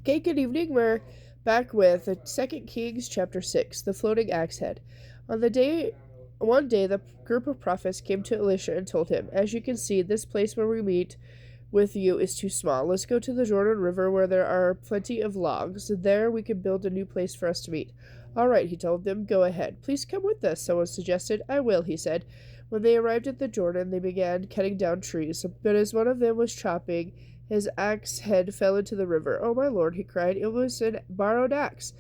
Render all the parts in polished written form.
Okay, good evening. We're back with 2 Kings chapter 6, the floating axe head. One day, the group of prophets came to Elisha and told him, "As you can see, this place where we meet with you is too small. Let's go to the Jordan River where there are plenty of logs. There we can build a new place for us to meet." "All right," he told them, "go ahead. Please come with us," someone suggested. "I will," he said. When they arrived at the Jordan, they began cutting down trees, but as one of them was chopping, his axe head fell into the river. "Oh, my lord," he cried, "it was a borrowed axe."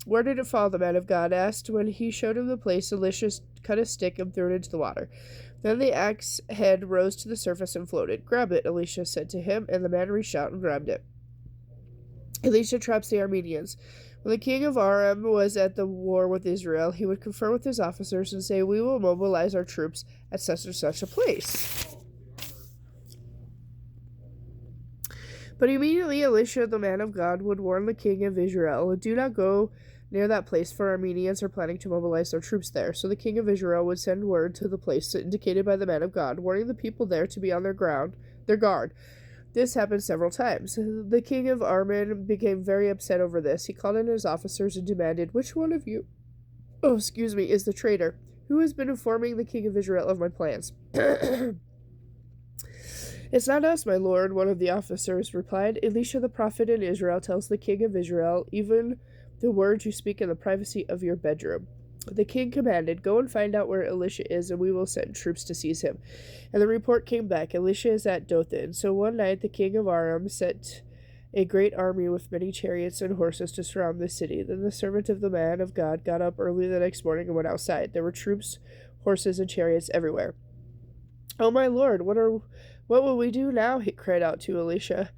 "Where did it fall?" the man of God asked. When he showed him the place, Elisha cut a stick and threw it into the water. Then the axe head rose to the surface and floated. "Grab it," Elisha said to him, and the man reached out and grabbed it. Elisha traps the Arameans. When the king of Aram was at the war with Israel, he would confer with his officers and say, "We will mobilize our troops at such and such a place." But immediately Elisha, the man of God, would warn the king of Israel, "Do not go near that place, for Arameans are planning to mobilize their troops there." So the king of Israel would send word to the place indicated by the man of God, warning the people there to be on their guard. This happened several times. The king of Aram became very upset over this. He called in his officers and demanded, "Which one of you, is the traitor? Who has been informing the king of Israel of my plans?" "It's not us, my lord," one of the officers replied. "Elisha the prophet in Israel tells the king of Israel even the words you speak in the privacy of your bedroom." The king commanded, "Go and find out where Elisha is, and we will send troops to seize him." And the report came back, "Elisha is at Dothan." So one night the king of Aram sent a great army with many chariots and horses to surround the city. Then the servant of the man of God got up early the next morning and went outside. There were troops, horses, and chariots everywhere. "Oh, my lord, what will we do now?" he cried out to Elisha.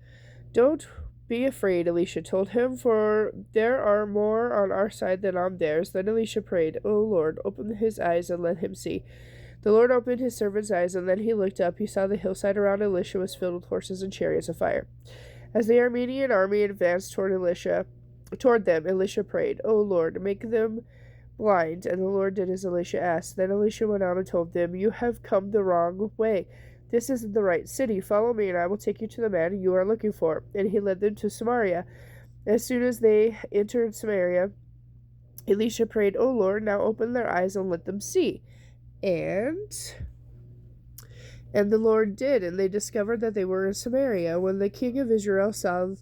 "Don't be afraid," Elisha told him, "for there are more on our side than on theirs." Then Elisha prayed, "O Lord, open his eyes and let him see." The Lord opened his servant's eyes, and then he looked up. He saw the hillside around Elisha was filled with horses and chariots of fire. As the Aramean army advanced toward them, Elisha prayed, "O Lord, make them blind." And the Lord did as Elisha asked. Then Elisha went on and told them, "You have come the wrong way. This isn't the right city. Follow me, and I will take you to the man you are looking for." And he led them to Samaria. As soon as they entered Samaria, Elisha prayed, "O Lord, now open their eyes and let them see." And the Lord did, and they discovered that they were in Samaria. When the king of Israel saw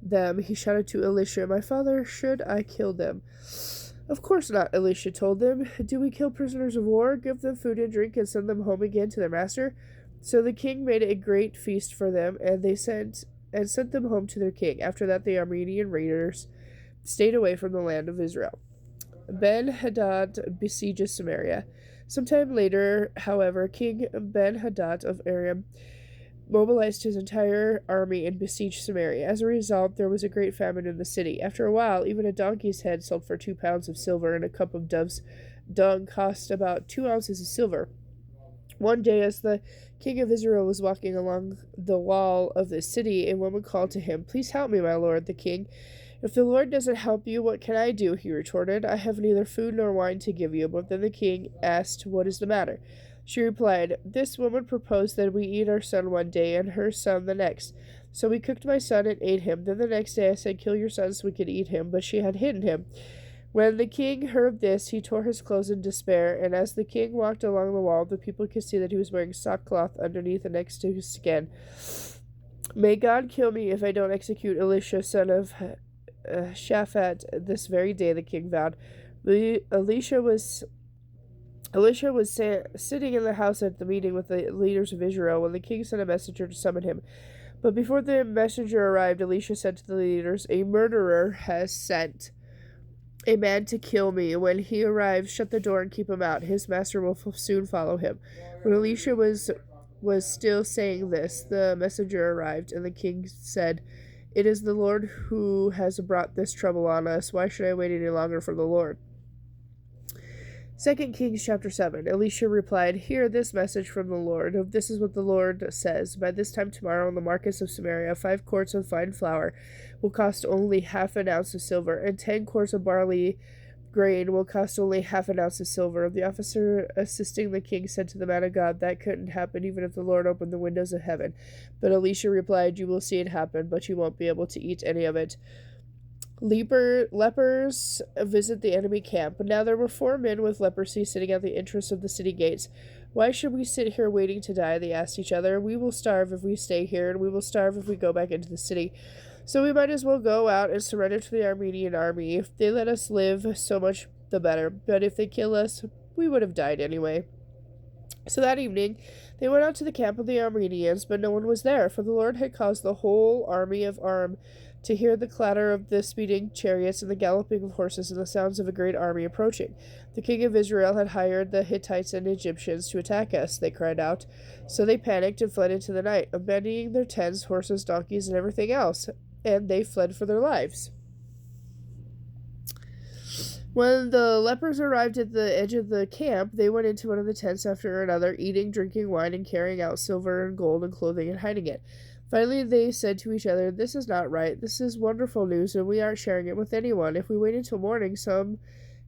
them, he shouted to Elisha, "My father, should I kill them?" "Of course not," Elisha told them. "Do we kill prisoners of war, give them food and drink, and send them home again to their master?" So the king made a great feast for them, and they sent them home to their king. After that, the Aramean raiders stayed away from the land of Israel. Ben-Hadad besieges Samaria. Sometime later, however, King Ben-Hadad of Aram mobilized his entire army and besieged Samaria. As a result, there was a great famine in the city. After a while, even a donkey's head sold for 2 pounds of silver, and a cup of dove's dung cost about 2 ounces of silver. One day, as the king of Israel was walking along the wall of the city, a woman called to him, "Please help me, my lord, the king." "If the Lord doesn't help you, what can I do?" he retorted. "I have neither food nor wine to give you." But then the king asked, "What is the matter?" She replied, "This woman proposed that we eat our son one day and her son the next. So we cooked my son and ate him. Then the next day I said, 'Kill your son so we could eat him,' but she had hidden him." When the king heard this, he tore his clothes in despair, and as the king walked along the wall, the people could see that he was wearing sackcloth underneath and next to his skin. "May God kill me if I don't execute Elisha, son of Shaphat, this very day," the king vowed. Elisha was sitting in the house at the meeting with the leaders of Israel when the king sent a messenger to summon him. But before the messenger arrived, Elisha said to the leaders, "A murderer has sent a man to kill me. When he arrives, shut the door and keep him out. His master will soon follow him." When Elisha was still saying this, the messenger arrived, and the king said, "It is the Lord who has brought this trouble on us. Why should I wait any longer for the Lord?" 2 Kings chapter 7. Elisha replied, "Hear this message from the Lord. This is what the Lord says. By this time tomorrow in the markets of Samaria, 5 quarts of fine flour will cost only half an ounce of silver, and 10 quarts of barley grain will cost only half an ounce of silver." The officer assisting the king said to the man of God, "That couldn't happen even if the Lord opened the windows of heaven." But Elisha replied, "You will see it happen, but you won't be able to eat any of it." Lepers visit the enemy camp. Now there were 4 men with leprosy sitting at the entrance of the city gates. Why should we sit here waiting to die? They asked each other. We will starve if we stay here, and we will starve if we go back into the city. So we might as well go out and surrender to the Armenian army. If they let us live, so much the better. But if they kill us, we would have died anyway. So that evening, they went out to the camp of the Armenians, but no one was there, for the Lord had caused the whole army of Arm to hear the clatter of the speeding chariots and the galloping of horses and the sounds of a great army approaching. The king of Israel had hired the Hittites and Egyptians to attack us, they cried out. So they panicked and fled into the night, abandoning their tents, horses, donkeys, and everything else, and they fled for their lives. When the lepers arrived at the edge of the camp, they went into one of the tents after another, eating, drinking wine, and carrying out silver and gold and clothing and hiding it. Finally, they said to each other, "This is not right. This is wonderful news, and we aren't sharing it with anyone. If we wait until morning, some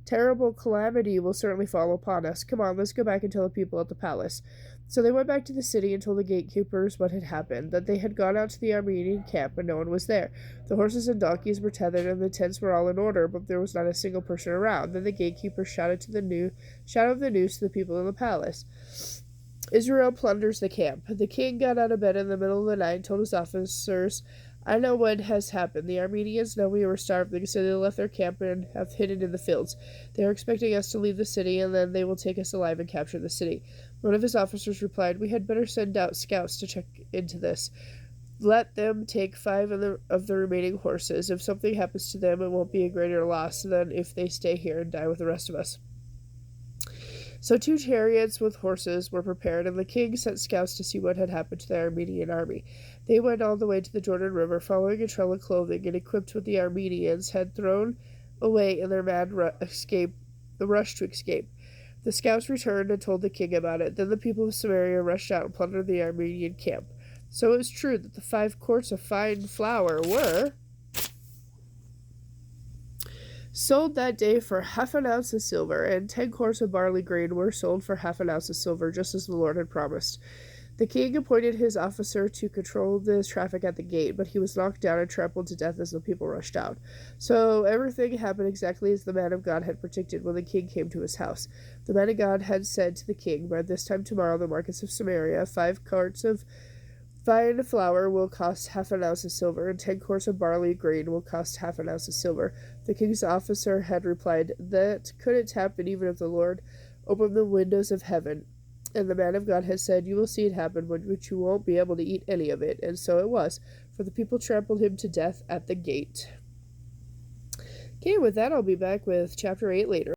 terrible calamity will certainly fall upon us. Come on, let's go back and tell the people at the palace." So they went back to the city and told the gatekeepers what had happened, that they had gone out to the Armenian camp and no one was there. The horses and donkeys were tethered and the tents were all in order, but there was not a single person around. Then the gatekeepers shouted the news to the people in the palace. Israel plunders the camp. The king got out of bed in the middle of the night and told his officers, "I know what has happened. The Armenians know we were starving, so they left their camp and have hidden in the fields. They are expecting us to leave the city, and then they will take us alive and capture the city." One of his officers replied, "We had better send out scouts to check into this. Let them take 5 of the remaining horses. If something happens to them, it won't be a greater loss than if they stay here and die with the rest of us." So 2 chariots with horses were prepared, and the king sent scouts to see what had happened to the Armenian army. They went all the way to the Jordan River, following a trail of clothing, and equipped what the Armenians had thrown away in their mad rush to escape. The scouts returned and told the king about it. Then the people of Samaria rushed out and plundered the Armenian camp. So it was true that the 5 quarts of fine flour were sold that day for half an ounce of silver, and 10 quarts of barley grain were sold for half an ounce of silver, just as the Lord had promised. The king appointed his officer to control the traffic at the gate, but he was knocked down and trampled to death as the people rushed out. So everything happened exactly as the man of God had predicted when the king came to his house. The man of God had said to the king, "By this time tomorrow, in the markets of Samaria, 5 quarts of fine flour will cost half an ounce of silver, and 10 quarts of barley grain will cost half an ounce of silver." The king's officer had replied, "That couldn't happen even if the Lord opened the windows of heaven." And the man of God had said, "You will see it happen, but you won't be able to eat any of it." And so it was, for the people trampled him to death at the gate. Okay, with that, I'll be back with chapter 8 later.